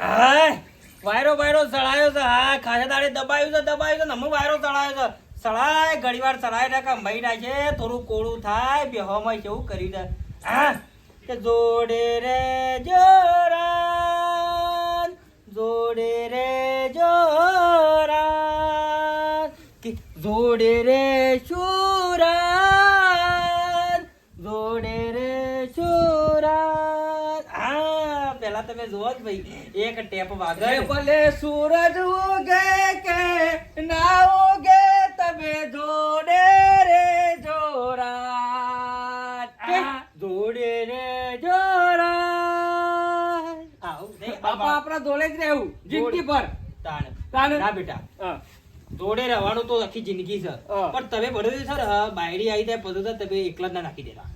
હા વાયરો સળાયો છે. હા ખાસા દાડે દબાયું છે નમો વાયરો સળાયો છે. સળાય ઘડીવાર સળાય નાખા મહી નાખે થોડું કોળું થાય બેહોમાં કેવું કરી દે. હા કે જોડે રે જોરાન જોડે રે જોરાન કે જોડે રે શુરાન જોડે રે શુરાન. હા પેલા તમે જોવો જ ભાઈ એક ટેપ વાગે ભલે સૂરજ ઉગે કે ના ઉગે તમે જોડે રે જોરાત જોડે રે જોરાન. આવું નહીં બાપા આપણા જોડે જ રહેવું જિંદગી ભર. તાણ તાણ. ના બેટા હા. જોડે રહેવાનું તો આખી જિંદગી છે હા. પણ તમે બધું સર બાયડી આવી જાય બધું તો તમે એકલા જ ના નાખી દેતા.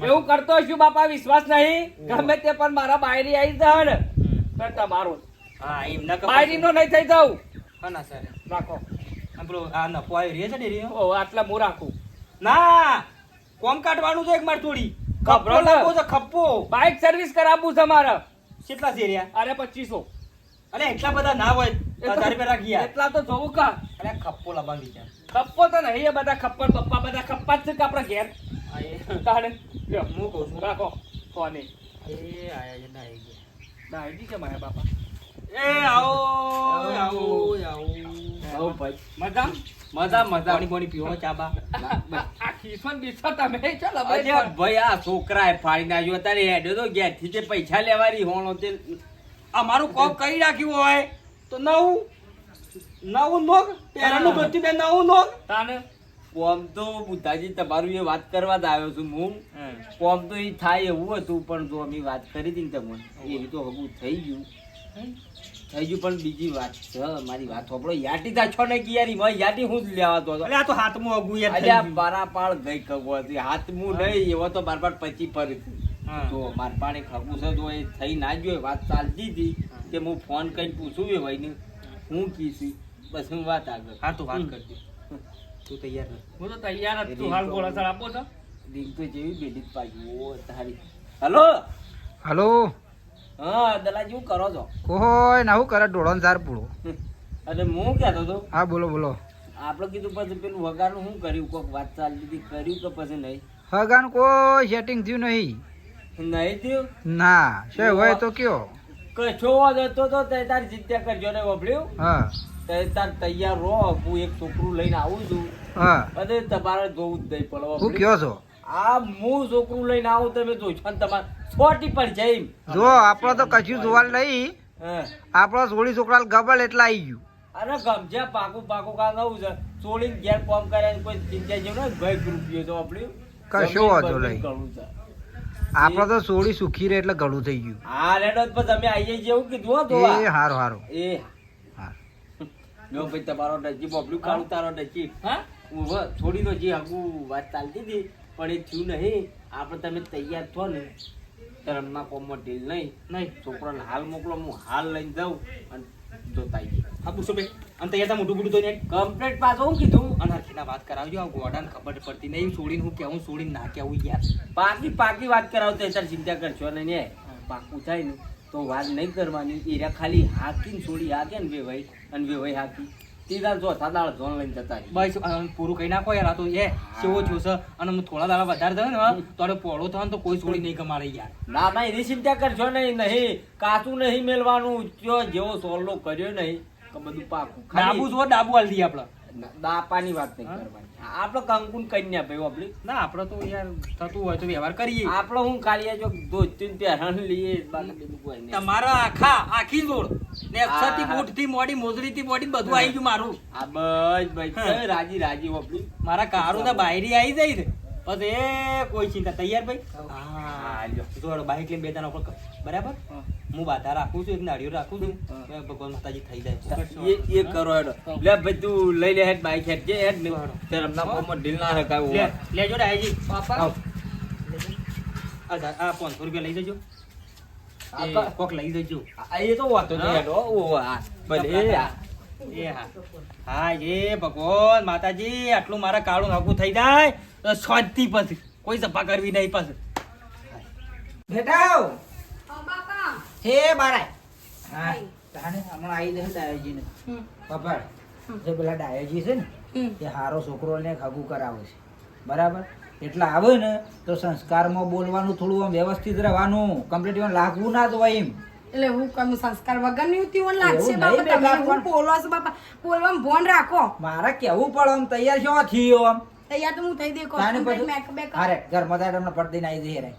એવું કરતો છું બાપા વિશ્વાસ નહીં ગમે તે પણ મારા બાયરી આવી જાય ને તો તમારો હા એમના બાયરી નો નહીં થઈ જાવ. હા ના સર રાખો પેલો આ નફો આવ્યો રે છે ને રે. ઓ આટલા હું રાખું. ના કોમ કાઢવાનું છે એક માર થોડી ખપ્પો ખબર લાગવો છે ખપ્પો. બાઇક સર્વિસ કરાવવું છે મારે. કેટલા છે રહ્યા? અરે 2500. અરે એટલા બધા ના હોય 1000 રૂપિયા રાખી યાર. એટલા તો જોવું કા. અરે ખપ્પો લાવવાની છે. ખપ્પો તો નહીં એ બધા ખપ્પર બપ્પા બધા ખપ્પા જ છે કે આપણા ઘેર આ એ તાણે લ્યો, હું કહું છું રાખો કોને એ આયા છે ના આવી ગયા. દાઈજી છે મારા બાપા. એ આવો આવો આવો આવો ભાઈ. મજા પાણી પાણી પીવો ચા બા. આ ખીસણ બીસણ તમે ચાલો અરે ભાઈ આ છોકરાએ ફાડી નાખ્યો તારે હેડ્યો તો ઘેરથી તે પૈસા લેવાની હોણો તે અમારું કોમ કરી રાખ્યું હોય તો નવું નોક પહેલાનું ગતિ બે નવું નોક. તાને કોમ તો બુદ્ધાજી તમારું એ વાત કરવા જ આવ્યો છું હું. કોમ તો એ થાય એવું હતું પણ જો અમે વાત કરી હતી ને તમને એ તો હગું થઈ ગયું પણ બીજી વાત છે મારી વાત સાંભળો યાટી તા છો ને કે યાર ઈમાં યાટી હું જ લેવા તો હતો. એટલે આ તો હાથમાં અગું યાર થઈ અલ્યા ગયું. પારાપાળ ગઈ ખગો હતી હાથમું નહીં એવો તો બાર પછી ફરી હા. જો માર પાણી ખગું છે તો એ થઈ ના જોઈએ વાત ચાલતી હતી કે હું ફોન કરીને પૂછું એ ભાઈને હું કીધી બસ હું વાત આગળ હા તું વાત કરજે તું તૈયાર રહે. હું તો તૈયાર જ છું હાલ ગોળા સર આપો છો. દિન તો જેવી બેડી પાડી ઓ તારી હલો હલો હા દલાજી શું કરો છો કોઈ ના હું કરે ડોળો સાર પૂળો. અરે હું કહેતો હતો હા બોલો બોલો. આપણે કીધું પછી પેલું વગાડનું શું કર્યું કોઈક વાત ચાલતી હતી કર્યું કે પછી નહીં હગાન કોઈ સેટિંગ થયું નહીં. નહીં થયું ના છે હોય તો કયો. કશો વાંધો તો તે તારી ચિંતા કરજો ને વપડ્યું હા તે તાર તૈયાર રહો હું એક છોકરું લઈને આવું છું હા અને તમારે જોવું જ નહીં પડે હું વપડ્યું. કયો છો. આ હું છોકરું લઈને આવું તમે જોઈશો ને તમારે છોટી પર જઈ જો આપણો તો કશું જોવા નહીં. આપણો સોળી છોકરા ગબલ એટલે આવી ગયું. અરે ગમજે પાકું કા નવું છે છોડીને ઘેર કોમ કરે કોઈ ચિંતા જેવું ને ગઈ રૂપિયો તો આપણે કશો વાંધો નહીં. આપણો તો સોળી સુખી રહે એટલે ઘણું થઈ ગયું. હા રેડો તો તમે આવીએ જેવું કીધું હો તો એ હારો હારો એ હા લો ભાઈ તમારો નજીબ બબલું કાઢું તારો નજીબ હા હું થોડી નો જે હગું વાત ચાલતી હતી પણ એ થયું નહીં આપણે તમે તૈયાર થો ને ધર્મના કોમમાં ઢીલ નહીં છોકરાને હાલ મોકલો હું હાલ લઈને જાઉં અને જોતા આવીએ હા પૂછો બે અને તૈયાર થા મોટું મોટું તો ને કમ્પ્લેટ પાછો હું કીધું અનરખીના વાત કરાવજો આ ગોડાને ખબર પડતી નહીં છોડીને હું કેવું છોડીને ના કેવું યાર. પાકી વાત કરાવતો તાર ચિંતા કરશો ને ને પાકું થાય ને તો વાત નહીં કરવાની એરા ખાલી હાકીને છોડી હાકે ને વેવાઈ અને વેવાઈ હાકી સીધા ચોથા દાળ ઝોન લઈને જતા રહીએ. બસ પૂરું કઈ નાખો યાર આ તો એ સેવો છો છે અને હું થોડા દાડા વધારે થયો ને તો આને પોળો થયો ને તો કોઈ છોડી નહીં કમાડે યાર. ના ના એની ચિંતા કરશો નહીં કાચું નહીં મેલવાનું જેવો સોલ્લો કર્યો નહીં કે બધું પાકું ડાબુ જો ડાબુ હાલ દઈએ આપણે. દાપાની વાત નહીં કરવાની આપણે કંકુન કન્યા ભાઈ આપણી ના આપણે તો યાર થતું હોય તો વ્યવહાર કરીએ. આપણે હું કાઢીએ જો ધોતી પહેરણ લઈએ બાકી બીજું કોઈ નહીં. તમારા આખી જોડ ને અક્ષરથી બૂટથી મોડી મોજડીથી મોડી બધું આવી ગયું મારું. આ બસ રાજી આપણી મારા કારું ને બાયરી આવી જાય ને બસ એ કોઈ ચિંતા તૈયાર ભાઈ. હા લ્યો જોડો બાઈક લઈને બે જણા ઉપર બરાબર હું બાધા રાખું છું એક નાળિયો રાખું છું ભગવાન માતાજી થઈ જાય. એ કરો હેડો લે ભાઈ તું લઈ લે હેડ બાઈક હેડ જે હેડ ને તે રમના કોમમાં ઢીલ ના રખાવું લેજો ડાયજી પાપા આ 500 રૂપિયા લઈ જજો એ કોક લઈ જજો. એ તો વાતો નહીં હેડો ઓ હા ભલે એ હા હા એ ભગવાન માતાજી આટલું મારા કાળું નાખું થઈ જાય તો શાંતિ પછી કોઈ સફા કરવી નહીં પછી. બેટાવ બાપા હે બારાય હા તાને હમણાં આવી જશે ડાયોજીને ખબર જે પેલા ડાયોજી છે ને તે હારો છોકરો ને ખગું કરાવે છે બરાબર એટલે આવે ને તો સંસ્કારમાં બોલવાનું થોડું આમ વ્યવસ્થિત રહેવાનું કમ્પ્લીટ લાગવું ના જોઈએ એમ એટલે હું કમ સંસ્કાર વગર ની ઉતી ઓન લાગશે એવું બાપા નહીં તમે બેટા, હું બોલો છો બાપા બોલવામાં ભોન રાખો મારે કેવું પડે આમ તૈયાર છો થયો આમ તૈયાર તો હું થઈ દેખો તાને પછી મેકઅપ બેકઅપ અરે ઘરમાં તો તમને પડતી ના આવી જઈ રે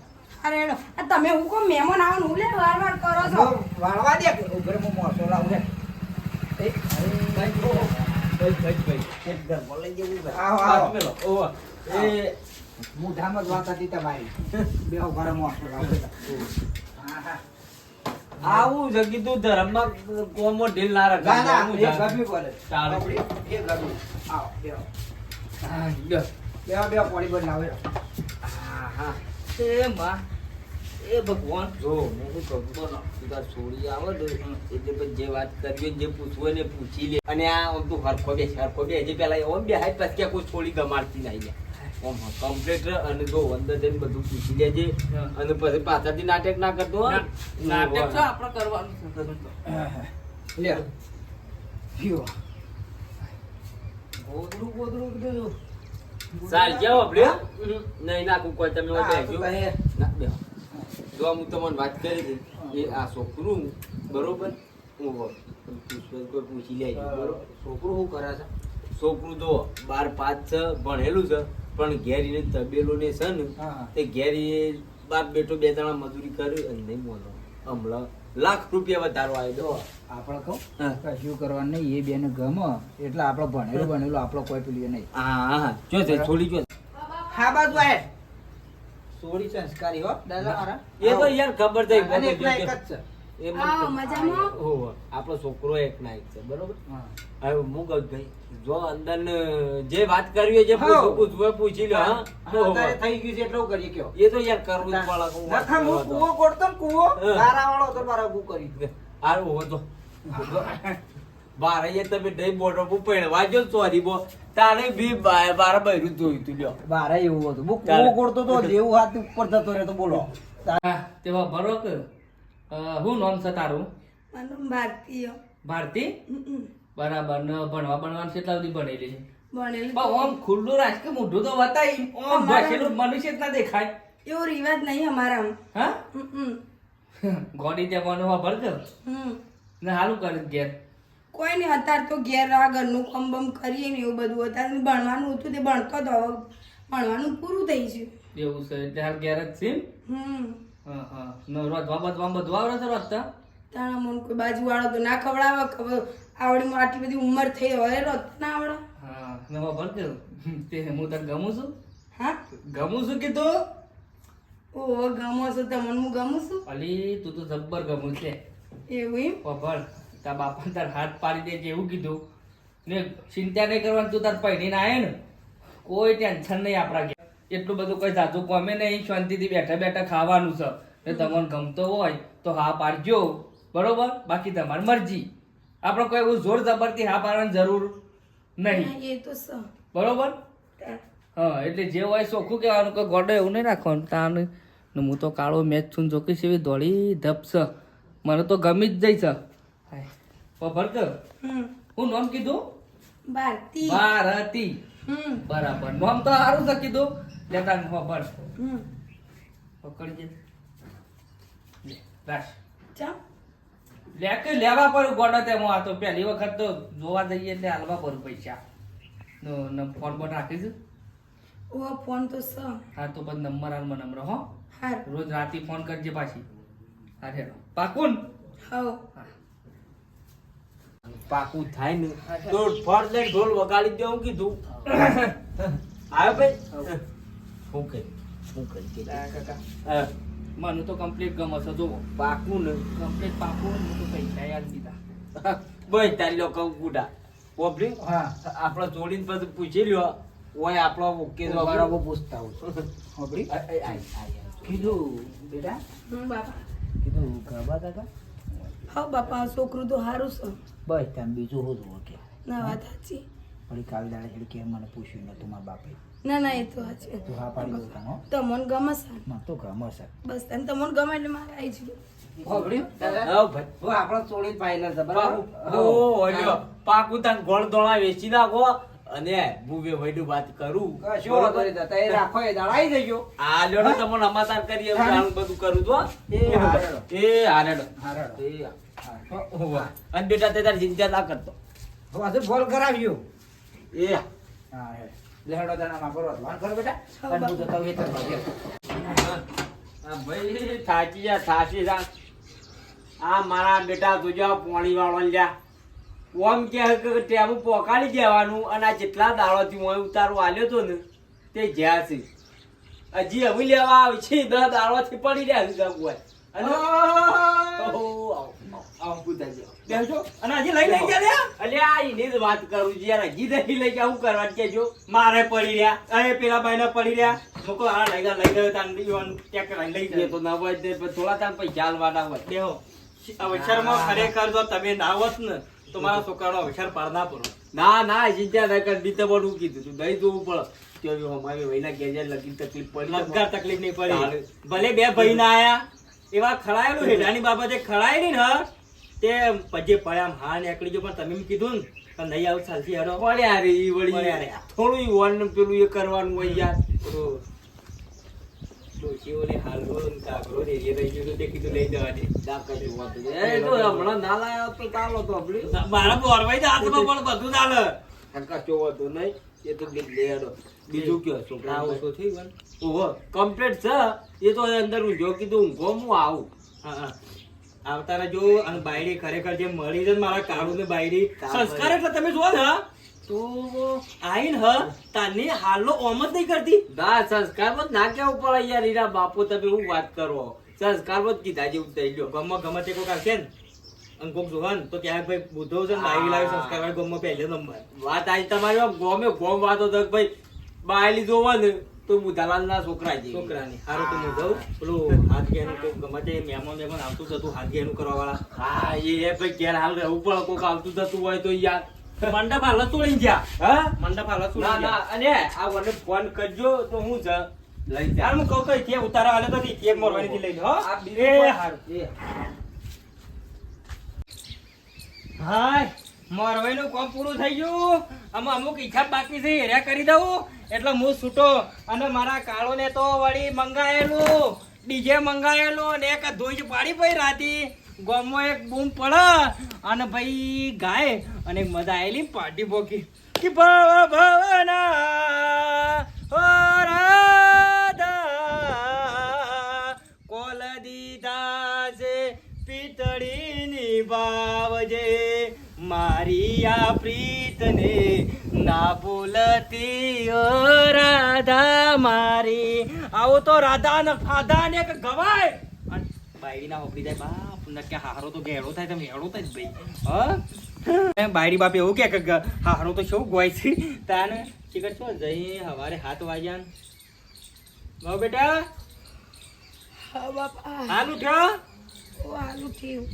અરે હેડો. આ તમે હું કહું મહેમાન આવો ને હું લે વાર વાર કરો છો વાળવા દે ઉભરે હું મોસો લાવું રે એ એક ઘરમાં લઈ જવું છે. આવો આવો મોઢામાં જ વાત હતી તમારી બે ઉભા મોસો લાવું હા હા આવું છે કીધું ધર્મમાં કોમો ઢીલ ના ના ના રખાય. એ ગમી બોલે ચાલો. એ ગમી આવો બેહો હા, લ્યો. બેહો બેહો પાણી બંધ લાવે હા, હા. એ માં એ ભગવાન જો હું શું કહું બોલો તું તાર છોડી આવે ને એટલે પછી જે વાત કરવી હોય ને જે પૂછવું હોય ને પૂછી લે અને આ આમ તું હરખો બે જે પેલા ઓમ બે હાઈ પછી ક્યાં કોઈ છોડી ગમાડતી નહીં લે ઓમ કમ્પ્લીટ અને જો અંદર જઈને બધું પૂછી લેજે અને પછી પાછળથી નાટક ના કરતો હો. નાટક છે આપણે કરવાનું છે લ્યો પીવો ગોદડું ગોદડું કીધું ચાલ જાઓ આપણે નહીં નાખું કોઈ તમે હોય હા, બેસજો. તો કહે. ના, બેહો. જો હું તમને વાત કરી હતી એ આ છોકરું બરોબર હું કોઈ પૂછી લે બરોબર છોકરું શું કરે છે છોકરું તો 12 છે ભણેલું છે પણ ઘેર એને તબેલો ને છે ને હા. તે ઘેર એ બાપ બેટો બે જણા મજૂરી કરી અને નહીં મોનો હમણાં લાખ રૂપિયા વધારો આવ્યો આપણે કહું હા. કશું કરવાનું નહીં એ બેને ગમે એટલે આપણે ભણેલું આપણો કોઈ પેલું નહીં હા હા જો છે છોડી જો હા બાજુ આય સોરી સંસ્કારી હો દાદા મારા એ તો યાર ખબર થઈ અને એકલા એક જ છે એ મને આવો, ખબર. મજામાં? ઓહો, આપણો છોકરો એક ના એક છે બરોબર હા. હવે હું કહું ભાઈ જો અંદર ને જે વાત કરવી હોય જે પૂછવું હોય પૂછી લો હા ઓહો. અત્યારે થઈ ગયું છે એટલે હું કરીએ કયો એ તો યાર કરવું જ પડે હું વાત નખા હું કરવા કૂવો કોડતો ને કૂવો હા. તારા વાળો તો મારા કૂ કરી દો. હારું હોવો તો બારે એ તમે નહીં બોલો હું પહેણવા જો સોરી બો તારે બી બારે બૈરું જ જોયું તું લ્યો બારે એવું હતું હું ચાલે. કૂવો કોડતો તો જેવું હાથ ઉપર થતો રહે તો બોલો હા તેવા ભરો કે હું નામ છે તારું મારું ભારતીય ભારતી બરાબર ને ભણવા ભણવાનું કેટલા સુધી ભણેલી છે ભણેલું પણ ઓમ ખુલ્લું રાખ કે મોઢું તો બતાવી ઓમ ભસેલું મનુષ્ય જ ના દેખાય એવો રિવાજ નહીં અમારામાં હા હમ. ગોડી તે મને વાપર કે હમ. ને હાલું કરે છે ઘેર કોઈ નહીં અત્યારે તો ઘેર આ ઘરનું કામ બમ કરીએ ને એવું બધું અત્યારે ભણવાનું હતું તે ભણતો હતો હવે ભણવાનું પૂરું થઈ ગયું એવું છે એટલે હાલ ઘેર જ છે હમ હા હા ને રોધવા બધવા બધું આવડે છે રોધતા તાણા મને કોઈ બાજુ વાળો તો ના ખવડાવે ખબર આવડી આટલી બધી ઉંમર થઈ હવે રોજ ના આવડે હા ને વાપર કે તે હું તને ગમું છું હા ગમું છું કીધું ઓ ગમો છો તમને હું ગમું છું અલી તું તો જબ્બર ગમું છે એવું એમ વાપર તાર બાપા તાર હાથ પાડી દેજે એવું કીધું ને ચિંતા નહીં કરવાની તું તાર પૈણીને આયે ને કોઈ ટેન્શન નહીં આપણા ઘેર એટલું બધું કઈ જાતું ગમે નહીં શાંતિથી બેઠા બેઠા ખાવાનું છે ને તમને ગમતો હોય તો હા પાડજો બરોબર બાકી તમારી મરજી આપણે કોઈ એવું જોર જબરથી હા પાડવાની જરૂર નહીં હા, એ તો સ બરોબર હા એટલે જે હોય ચોખ્ખું કહેવાનું કે ગોડો એવું નહીં રાખવાનું તાન ને હું તો કાળો મેચ છું જોકી સેવી દોડી ધપસ મને તો ગમી જ જઈ છે ખબર કે હમ હું નામ કીધું ભારતી ભારતી હમ બરાબર નામ તો સારું છે કીધું લેતા ખબર હમ પકડજે લે, રાખ ચા લે કે લેવા પર ગોડો તેમાં આ તો પહેલી વખત તો જોવા જઈએ એટલે હાલવા પર પૈસા નો ફોન પર રાખીશું ઓ ફોન તો સ હા તો પછી નંબર હાલ મને નંબર હો હાર રોજ રાતે ફોન કરજે પાછી અરે પાકુન હવ પાકું થાય ને તો ફળ લઈને ઢોલ વગાડી દેવું કીધું આવ્યો ભાઈ હું કરી કે હા, મને તો કમ્પ્લીટ ગમે છે જો પાકું ને કમ્પ્લીટ પાકું હું તો પૈસા યાદ દીધા બસ તારી લો કહું ગુડા ઓબરી હા આપણો જોડીને પછી પૂછી લ્યો ઓય આપણો ઓકે જો બરાબર પૂછતા હું હોબળી કીધું બેટા હમ બાપા કીધું ગરબા કાકા હવ બાપા આ છોકરું તો સારું છે બસ તમે બીજું શું જુઓ કે ના વાત સાચી વળી કાલ દાડે છેડી કે મને પૂછ્યું નતું મારા બાપે ના ના એ તો સાચી તું હા પાડી દઉં હો તમને ગમે છે મને તો ગમે છે બસ તને તમને ગમે એટલે મારે આવી ગયું ખબર્યું? હા ભાઈ હું આપણો ચોળી પાયલો છે બરાબર પાકું તાન ગોળ દોણા વેચી નાખો અને બુવે વૈડું વાત કરું કશો વાંધો નહીં થતા. એ રાખો એ દાડાઈ જજો. આ લેડો તમને અમાતાર કરીએ હું જાણું બધું કરું તો એ હારેડો. એ હારેડો હારેડો. એ હા. અને બેટા તે તારી ચિંતા ના કરતો હું હજુ ફોન કરાવ્યો. એ હા હે. લેહડો દાણામાં કરો વાન કરો બેટા. અને હું જતો વેતરમાં ઘેર. આ ભાઈ થાચી જા આ મારા બેટા તુજા પોણી વાળો લ્યા ઓમ કે ટેબુ પોકાડી દેવાનું અને આ જેટલા દાડોથી હું ઉતારો આલ્યો તો ને તે જ્યાં છે હજી હવે લેવા આવે છે 10 દાડોથી પડી રહ્યા છે કોઈ અને આવ પૂછાજો બેસજો અને હજી લઈ ગયા લ્યા અલ્યા એની જ વાત કરું છું યાર હજી નહીં લઈ ગયા હું કરવા કેજો મારે પડી રહ્યા અરે પેલા ભાઈને પડી રહ્યા મૂકો હા લઈ ગયો તાન ઈવન ચેક કરાઈ લઈ એ ગયો તો ના હોય તે થોડા તાર પૈસા હાલવાના હોય દેહો અવસરમાં ખરેખર જો તમે ના હોત ને તો મારા છોકરાનો અવસર પાર ના પડો ના ના ચિંતા ના કર બીતે પણ કીધું તું દઈ જોવું પડે તો અમારી વહીના ગેજર લગી તકલીફ પડી લગર તકલીફ નહીં પડી ભલે બે ભાઈ ના આયા એવા ખડાયેલું હેડાની બાબતે ખડાયેલી ને તે પજે પડ્યા હા નીકળી ગયો પણ તમે એમ કીધું ને કે નહીં આવું ચાલતી હેડો પડ્યા રે ઈ પડ્યા વળી રે. થોડું વન પેલું એ કરવાનું હોય યાર ડોશીઓને હાલવો ને કાગરો ને એ રહી ગયું તો તે કીધું લઈ જવા દે ના કશું વાંધો નહીં. એ તો હમણાં ના લાયા તો ચાલો તો આપણે મારા બોરવાઈ તો હાથમાં પણ બધું ચાલે કશો વાંધો નહીં એ તો લે હેડો બીજું કયો છોકરા આવું તો થયું ને. ઓહો કમ્પ્લીટ છે એ તો અંદર હું જો કીધું ઊંઘો હું આવું હા હા આવતારા જો અને બાયડી ખરેખર જે મળી છે ને મારા કાળુ ને બાયડી સંસ્કાર એટલે તમે જુઓ ને તો આઈન હ તાની હાલો ઓમ જ નહીં કરતી ના સંસ્કાર માં ના કેવું પડે યાર હીરા બાપુ તમે હું વાત કરો સંસ્કાર માં કીધા જેવું થઈ ગયો ગમમાં ગમે તે કોક આવશે ને અને કોક જોવા ને તો ક્યાંક ભાઈ બુધો છે ને બાયડી લાવી સંસ્કાર વાળી ગમમાં પહેલે નંબર વાત આજે તમારી આમ ગોમ વાતો તો ભાઈ બાયલી જોવા ને તો બુધાલાલ ના છોકરા છે છોકરાની હારું તો હું જાઉં પેલું હાથ ઘેરનું કોક ગમે તે મહેમાન આવતું જતું હાથ ઘેરનું કરવા વાળા હા એ ભાઈ ઘેર હાલ રહેવું પડે કોક આવતું જતું હોય તો યાર મંડપ હાલ તોડી ગયા હા મંડપ હાલ ના તોડી ના ગયા અને આ મને ફોન કરજો તો હું જ લઈ જા યાર હું કહું તો ત્યાં ઉતારા હાલે તો ત્યાં મોરવાની થી લઈને હો આ બીજું એ પણ- હારું એ હાય મોરવાઈનું કામ પૂરું થઈ ગયું આમાં અમુક ઈચ્છા બાકી છે હેર્યા કરી દઉં એટલે હું છૂટો અને મારા કાળોને તો વળી મંગાયેલું ડીજે મંગાયેલું અને એક ધોઈ પાડી પઈ રાતી ગામમાં એક બૂમ પડે અને ભાઈ ગાય અને એક મજા આવેલી પાર્ટી ભોકી કે ભવ ભવના ઓ રાધા કોલ દીધા છે પિતળીની બાવજે મારી આ પ્રીતને ના ભૂલતી ઓ રાધા મારી આવો તો રાધા ને ફાધા ને કે ગવાય અને બાયડી ના હોપડી જાય બાપ નક્કે હારો તો ઘેડો થાય તમે હેડો થાય જ ભાઈ હા બાયડી બાપ એવું કે હારો તો શું ગોય છે તાને ચીકર છો જઈ હવારે 7 વાગ્યા બહુ બેટા હા બાપા હાલ ઉઠ્યો હાલું થયું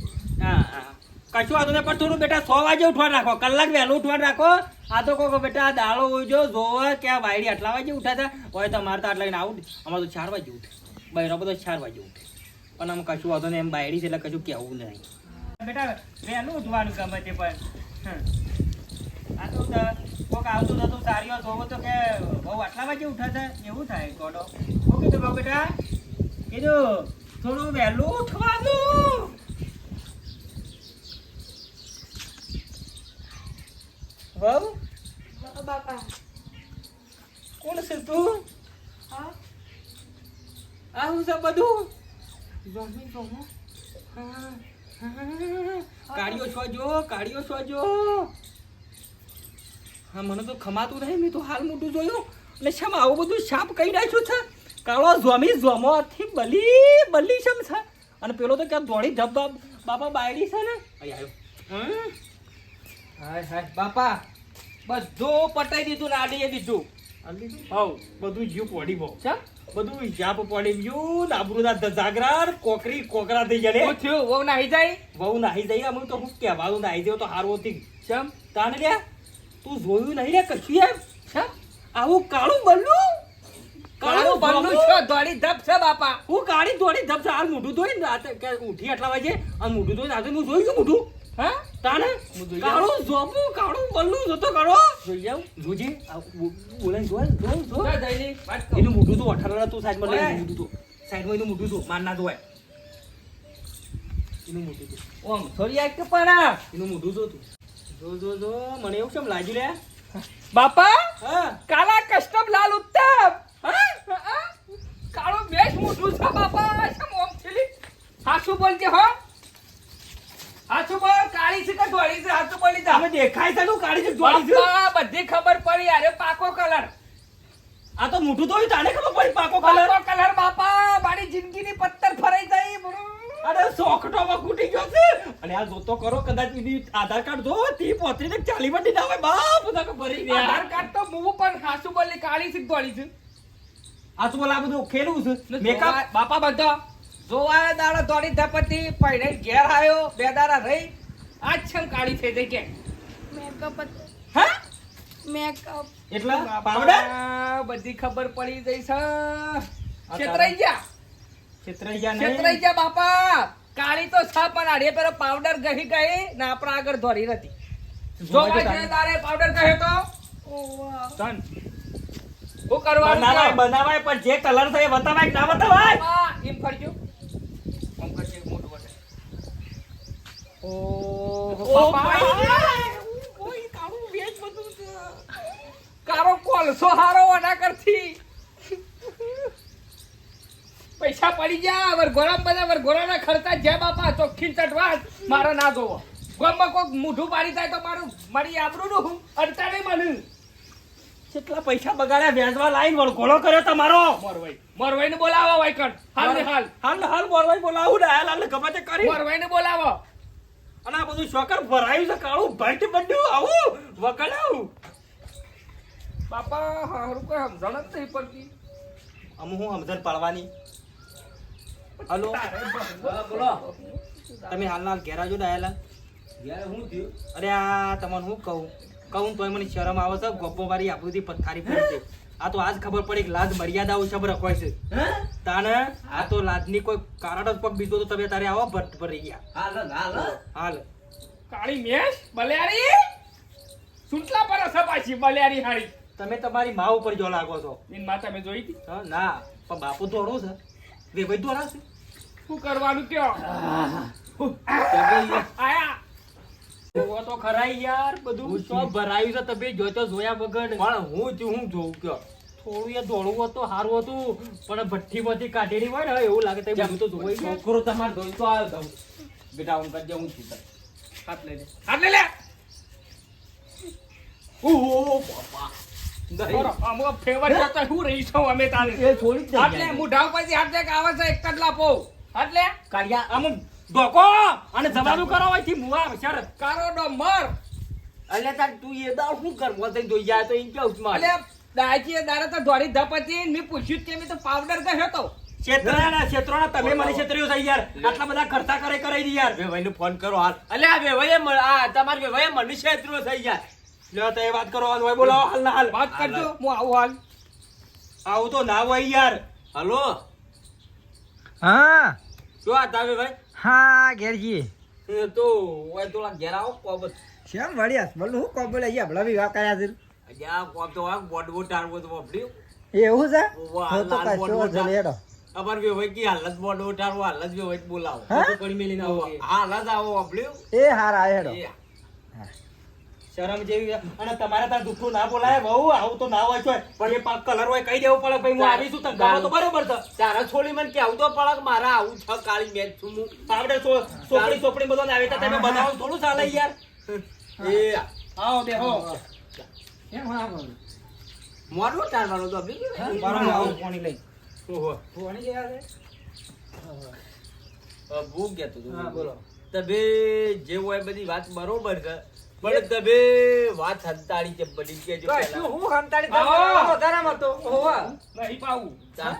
હા હા કશું વાંધો નહીં પણ થોડું બેટા 6 વાગે ઉઠવાનું રાખો કલાક વહેલું ઉઠવાનું રાખો આ તો કહો બેટા દાડો ઉજો જોવે કે આ બાયડી આટલા વાગે ઉઠાતા હોય તો અમારે તો આટલા વાગે આવું અમારે તો 4 વાગે ઉઠે બહેરો બધો 4 વાગે ઉઠે પણ આમ કશું વાંધો નહીં એમ બાયડી છે એટલે કશું કહેવું નહીં બેટા વહેલું ઉઠવાનું ગમે તે પણ આ તો કોક આવતું થતું સારીઓ જોવો તો કે બહુ આટલા વાગે ઉઠાતા એવું થાય ગોડો શું કીધું બહુ બેટા કીધું થોડું વહેલું ઉઠવાનું વહુ હા બાપા કોણ છે તું હા આવું છે બધું જોમી જોમો કાળિયો છોજો હા મને તો ખમાતું નહીં મેં તો હાલ મોટું જોયું એટલે શમ આવું બધું સાપ કઈ નાખ્યું છે કાળો જોમોથી બલી શમ છે અને પેલો તો ક્યાં દોડી ધબ બાપા બાયડી છે ને અહીં આવ્યો હાય હાય બાપા બધું પટાઈ દીધું ને આડીએ દીધું હવ બધું જીવ પોડી બહુ બધું જાપ પડી ગયું ડાબરુદા જાગરાર કોકરા થઈ ગયા શું થયું વહુ નાહી જાય વહુ નાહી જાય અમુક તો હું કહેવાનું નાહી જાય તો હારું હતી ચમ તાને લે તું જોયું નહીં રે કશું યાર આવું કાળું બલ્લું કાળું બનનું છે દોડી ધપ છે બાપા હું કાળી દોડી ધબ હાલ મોઢું ધોઈ ને રાતે કે ઉઠી આટલા વાગે અને મોઢું ધોઈ આજે હું જોઈ ગયું મોઢું હા તાને જોઈ કાળું જોપું કાળું બલ્લું જોતો કાળો જોઈ જાવ જોજે બોલાય જો જો જઈની વાત કહું એનું મોઢું તો અઠારડા તું સાઈડમાં લઈ ઓય. મોઢું તો સાઈડમાં એનું મોઢું તો માર ના જોવાય એનું મોઢું તો ઓમ થોડી આગ કે પણ એનું મોઢું જો તું જો મને એવું કેમ લાગ્યું લે બાપા હા કાલા કસ્ટમ લાલ ઉત્તમ કાળો બેસ મોટું છે બાપા છે મોમ થેલી હાચું બોલજે હો હાચું બોલ કાળી છે કે ધોળી છે હાચું બોલી જા તમે દેખાય છે નું કાળી છે જોડી છે બાપા બધી ખબર પડી અરે પાકો કલર આ તો મોઢું તો તાને ખબર પડી પાકો કલર પાકો કલર બાપા મારી જિંદગીની પત્તર ફરાઈ ગઈ અરે સોકટોમાં કૂટી ગયો છે અને આ જોતો કરો કદાચ એની આધાર કાર્ડ જો 30 35 ને 40 વટી ના હોય બાપ બધા કે ભરી દે આધાર કાર્ડ તો હું પણ હાચું બોલી કાળી છે કે ધોળી છે આ તો બોલા બધું ખેલું છે મેકઅપ બાપા બધો જોવા દાડો દોડી ધપતી પૈણે ઘેર આયો બે દાડા રહી આજ છમ કાળી થઈ જઈ કે મેકઅપ હા મેકઅપ એટલા પાવડર બધી ખબર પડી જઈ છે છેતરાઈ ગયા છેતરાઈ ગયા નહીં છેતરાઈ ગયા બાપા કાળી તો છ પણ આડે પેલો પાવડર ગહી ગઈ ને આપણા આગળ ધોરી નથી જોવા છે તારે પાવડર કહે તો ઓવા તન હું કરવાનું બનાવાય બનાવાય પણ જે કલર છે એ બતાવાય કે ના બતાવાય બાપા, એમ કરજો આમ કરજે મોટું બટન ઓ બાપા ઓય કાળું વેચ બધું છે કારો કોલસો હારો આના કરથી પૈસા પડી ગયા વરઘોડા બધા વરઘોડાના ખર્ચા જ્યાં બાપા ચોખ્ખી ચટવાસ મારે ના જોવો ગોમમાં કોક મૂઠું પાડી જાય તો મારી આબરૂ નું અડતા નહીં મને કેટલા પૈસા બગાડ્યા વેચવા લાઈન વળઘોડો કર્યો તમારો મોરવાઈ ને બોલાવો વાયકણ હાલ ને હાલ હાલ બોરવાઈ બોલાવું ને હાલ હાલ ગમે તે કરી મોરવાઈ ને બોલાવો અને આ બધું શોકર ભરાયું છે કાળું ભટ બધું આવું વકડાવું બાપા હારું કોઈ સમજણ જ નહીં પડતી અમુ હું સમજણ પાડવાની હલો બોલો તમે હાલના ઘેરા જો ડાયેલા યાર હું થયું અરે આ તમને હું કહું તોય મને શરમ આવે છે ગોપો મારી આપણું પથારી પડી છે આ તો આજ ખબર પડી કે લાજ મર્યાદા શબ્દ રખવાય છે તાને આ તો લાજની કોઈ કારણ જ પગ બીજો તો તમે તારે આવો ભટ્ટ ભરી ગયા હાલ કાળી મેશ બલિયારી સુટલા પર છે પાછી બલિયારી હારી તમે તમારી મા ઉપર જો લાગો છો એની માતા મેં જોઈ હતી હા, ના પણ બાપુ દોડો છે વેભાઈ દોડા છે શું કરવાનું કયો આયા જોવો તો ખરા યાર બધું સબ ભરાયું છે તમે જોતો જોયા વગર પણ હું જોઉં કયો થોડું એ દોડવું હતું સારું હતું પણ ભઠ્ઠીમાંથી કાઢેલી હોય ને એવું લાગે તો બધું તો જોવાઈ ગયું છોકરો તમારે જોઈ તો આવ્યો દઉં બેટા હું કરજે હું છું હાથ લઈ લે હાથ લઈ લે ઓહો બાપા બરો અમો ફેવર જતો હું રહી છું અમે તારે એ થોડી જ હાથ લે મુઢા પછી હાથ લે કે આવે છે એક જ લાપો હાથ લે કાઢ્યા આમ ડોકો અને જવાનું કરો હોય થી મુવા શર કારો ડોમર અલ્યા તાર તું એ દાળ શું કરવા તઈ જોઈ જાય તો એમ કેવું છે મારે અલે દાજી દાડા તો ધોળી ધપતી મેં પૂછ્યું કે મેં તો પાવડર કહ્યો તો ક્ષેત્રના તમે મને ક્ષેત્રીઓ થઈ યાર આટલા બધા ખર્ચા કરી દી યાર વેવાઈ ને ફોન કરો હાલ અલ્યા વેવાઈ આ તમાર વેવાઈ મનુષ્ય એટલો થઈ જાય લ્યો તો એ વાત કરો હોય બોલાવો હાલ ના હાલ વાત કરજો હું આવું હાલ આવું તો ના હોય યાર હલો હા શું આ તાવે ભાઈ હા ઘેરજી એ તો ઓય થોડા ઘેર આવો કોબત શેમ વળ્યા બોલું હું કોબલ અહીંયા ભલા વિવાહ કર્યા છે અલ્યા કોબ તો આ બોડવો ટાળવો તો વાપર્યું એવું છે વાહ, તો તો લાલ કશો બોડવો વાંધો નહીં, હેડો. અમાર વેવાઈ કી હાલત બોડવો ટાળવો હાલત વેવાઈ બોલાવો હા? કરી મેલીને આવો કે. હાલત આવો વાપર્યું એ હારા હેડો એ શરમ જેવી અને તમારે ત્યાં દુઃખું ના બોલાય બહુ આવું તો ના હોય છે પણ એ પાક કલર હોય કહી દેવું પડે ભાઈ હું આવીશું તને ગમે તો બરોબર છે તારા છોડી મને કેવું તો પડે કે મારા આવું છ કાળી મેચ છું હું પાવડર ચોપડી બધો આવી તો તમે બનાવો થોડું ચાલે યાર એ આવો બેહો કેમ હા બોલ? મોરલો ટાળવાનો તો બી મારો આવો પાણી લઈ ઓહો ભોણી ગયા છે? ભૂખ ગયા તું હા, બોલો. તમે જે હોય બધી વાત બરોબર છે પણ તમે વાત હંતાળી છે બધી કે જો કશું હું હંતાડી આવો. તમારા વધારામાં તો હોવા. નહીં પાવું ચા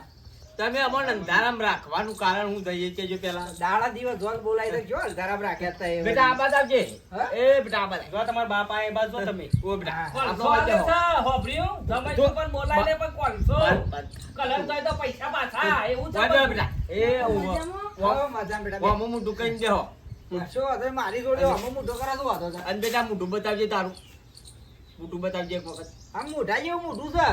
તમે અમને અંધારામ રાખવાનું કારણ હું દઈએ છે જો પેલા દાડા દિવસ જોલ બોલાય તો જો ગરમ રાખ્યા તા એ બેટા આ બાદ આવજે હા? એ બેટા આ બાદ જો તમારા બાપા એ બાજુ જો તમે ઓ બેટા હા. આપણો વાંચો. હોભર્યું જમાઈ તો પણ બોલાય પણ કોણસો કલર જોઈ તો પૈસા પાછા એવું છે વાંચો બેટા એ મજામાં? ઓ મજા બેટા વામો મોટું કઈ દેહો શું હતો મારી જોડે હમો મોટો કરા તો વાતો છે અને બેટા મોટું બતાવજે તારું મોટું બતાવજે એક વખત આમ મોઢા જેવું મોઢું છે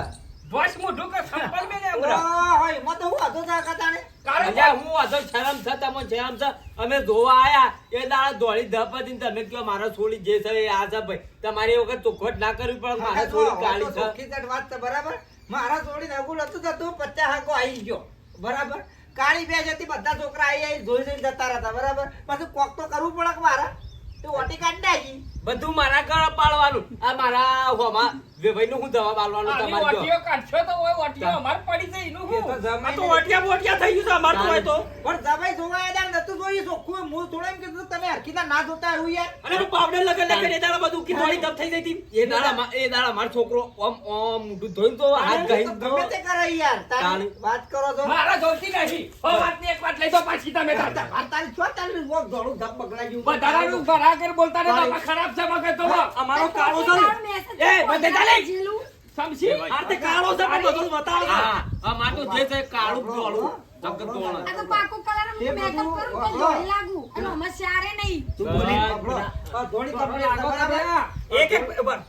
બસ મોઢું કે સંપલ મે ને ઓ હોય એમાં તો હું વાતો છે કતાને અલ્યા હું વાતો શરમ છે તમે શરમ છે અમે જોવા આયા એ દાડા દોડી ધપતી ને તમે કયો મારો છોડી જે છે એ આ છે ભાઈ તમારી એ વખત ચોખવટ ના કરવી પડે મારા છોડી કાળી છે ચોખ્ખી તટ વાત છે બરાબર મારા છોડીને અગુલ હતું તો તું 50 હાકો આવી ગયો બરાબર કાળી બે જતી બધા છોકરા આવી જોઈ જોઈને જતા રહેતા બરાબર પછી કોક તો કરવું પડે કે મારા તો ઓટી કાઢી નાખી બધું મારા ઘર પાડવાનું આ મારા હોમાં વેભાઈ નું હું જવાબ આલવાનું આની તમારે ઓટીઓ કાઢશો તો ઓય ઓટીઓ અમાર પડી જાય એનું એ હું તો આ તો જમાઈને- ઓટિયા બોટિયા થઈ ગયું છે અમાર તો હોય તો પણ દવાઈ જોવા આવ્યા નતું જોઈ ચોખ્ખું મૂળ થોડું એમ કીધું તમે હરખીના ના જોતા એવું યાર અને હું પાવડર લગન એ દાડા બધું કીધું દબ થઈ જતી એ દાડા મારો છોકરો ઓમ ઓમ મોઢું ધોઈને તો હાથ તો ગઈ ગમે તે કરે યાર તારી તાણી. વાત કરો છો મારા જોતી નહીં ઓ વાતની એક વાત લઈ તો પાછી તમે તાતા તારી છો તારી વોક દોડું ધપ બગડાઈ ગયું વધારાનું ભરાકર બોલતા ને બાપા ખરાબ છે મગજ તો અમારો કાળો છે તારો ને. message એ બધે ચાલે જીલું. સમજી આ તે કાળો છે પણ બધું બતાવો છે. હા આ માટું જે છે કાળું ધોળું જગત ધોળું આ તો પાકો કલર તે હું મેકઅપ બધું કરું તો જોડી લાગુ અને અમે સારે નહીં તું બોલી પકડો આ ધોળી કમ્પ્લીટ બરાબર એક એક બસ.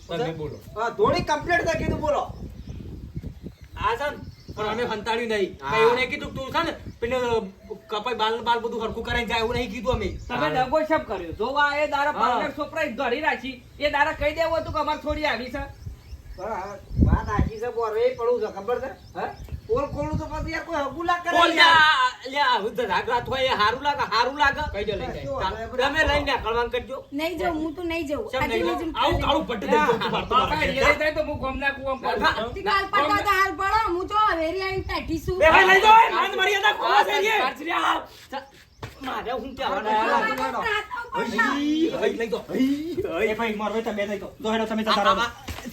તમે બોલો આ ધોળી કમ્પ્લીટ થઈ કીધું બોલો આ છે ને, પણ અમે હંતાડ્યું નહીં કઈ એવું નહીં કીધું તું છે ને પેલે કપાઈ બાલ બાલ બધું હરખું કરાઈને જાય એવું નહીં કીધું અમે તમે દગો શબ કર્યો જોવા એ દારા હા. પાર્ટનર સરપ્રાઈઝ ધરી રાખી એ દારા કહી દેવું હતું કે અમાર થોડી આવી છે પણ આ વાત આજી છે બોરે પડું છે ખબર છે હે કોલ કોલું તો પછી યાર કોઈ હગુલા કરે બોલ યાર. લ્યા હું તો રાગરાત હોય એ હારું લાગે કહી દો લઈ શું જાય હાલે તમે લઈને કળવાન કરજો નહીં જાઉં હું તો નહીં જાઉં કેમ આજે નહીં નહીં જાઉં? આવું કાળું પટ્ટી દઈ દઉં તું મારતો બાપા મારા એ ઘરે. જાય તો હું ગોમના કુવામ પડું તી કાલ પડતા તો હાલ પડો હું તો હવેરી આવીને બેઠી છું બે ભાઈ લઈ જાઓ, એ માંદ મર્યાદા ખોવા છે એ. મારે હું કહેવાનું ભાઈ લઈ દો એ ભાઈ મારો ભાઈ તમે લઈ દો જો હેડો તમે જતા રહો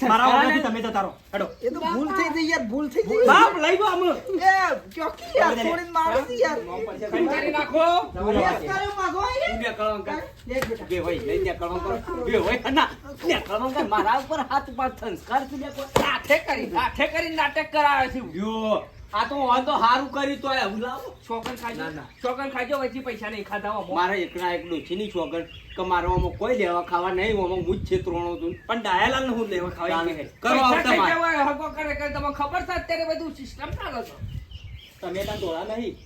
મારા વગરથી તમે જતા રહો હેડો એ તો ભૂલ થઈ ગઈ યાર ભૂલ થઈ ગઈ બાપ લઈ દો અમે એ ચોકી યાર છોડીને મારો દી યાર કરી નાખો યસ કર્યો માગો એ બે કળવાન કર દેખ બેટા બે ભાઈ લઈને કળવાન કરો બે હોય ના બે કળવાન કર મારા ઉપર હાથ ઉપર સંસ્કાર છે બે કોઈ લાઠે કરી નાટક કરાવે છે યો આ તો હોય તો હારું કર્યું તો હું લાવો છોકન ખાજો ના, ના. છોકન ખાજો વચ્ચે પૈસા નહીં ખાતા હો મારે એકના એક ડોશીની છોકર કે મારો આમાં કોઈ લેવા ખાવા નહીં આમાં હું જ છેતરોણો છું પણ ડાયાલાલ ને હું લેવા ખાવા ચાલે. કે કરો પૈસા આવતા ખાઈ મારે. જવાય, હગો કરે કે તમને ખબર છે અત્યારે બધું સિસ્ટમ ચાલે છે તમે ત્યાં દોડા નહીં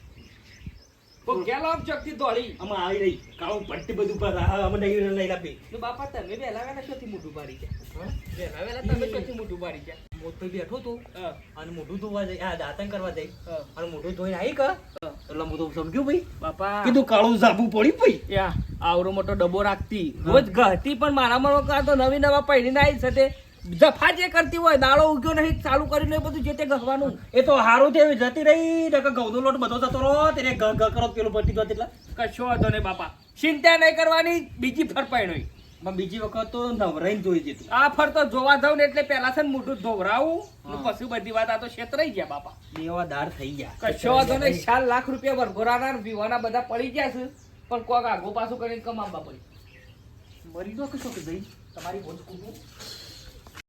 તો ગેલો આમ ચોકથી દોડી અમે આવી રહી કાળું પટ્ટી બધું પર અમે નહીં લઈ લાપી તો બાપા તમે વહેલા વહેલા શોથી મોઢું બારી ગયા વહેલા વહેલા તમે શોથી મોઢું બારી ગયા મોટ ભાઈ બેઠો તું હા. અને મોઢું ધોવા જઈ આ દાંતણ કરવા જઈ હા. અને મોઢું ધોઈને આવી કે એટલે હું તો સમજ્યું ભાઈ બાપા કીધું કાળું જાબુ પડી ભાઈ યા આવડો મોટો ડબ્બો રાખતી રોજ ગહતી પણ મારા મરો કા તો નવી નવા પહેરીને આવી છે તે જફા જે કરતી હોય દાડો ઉગ્યો નહીં ચાલુ કરીને એ બધું જે તે ગહવાનું એ તો હારું થયું જતી રહી ને કે ઘઉંનો લોટ બધો જતો રહો તેને ઘ ઘ કરો પેલું પડતી જતી એટલે કશો હતો ને બાપા ચિંતા નહીં કરવાની બીજી ફર પાણી પણ બીજી વખત તો નવરાઈને જોઈ જતું આ ફર તો જોવા જાવ ને એટલે પેલા છે ને મોઢું ધોવરાવું ને પછી બધી વાત આ તો છેતરાઈ ગયા બાપા દેવાદાર થઈ ગયા કશો હતો ને 4 લાખ રૂપિયા વરઘોરાના ને વિવાના બધા પડી ગયા છે પણ કોક આગો પાછું કરીને કમાવા પડી મરી દો કશો કે જઈ તમારી બોજ કૂટું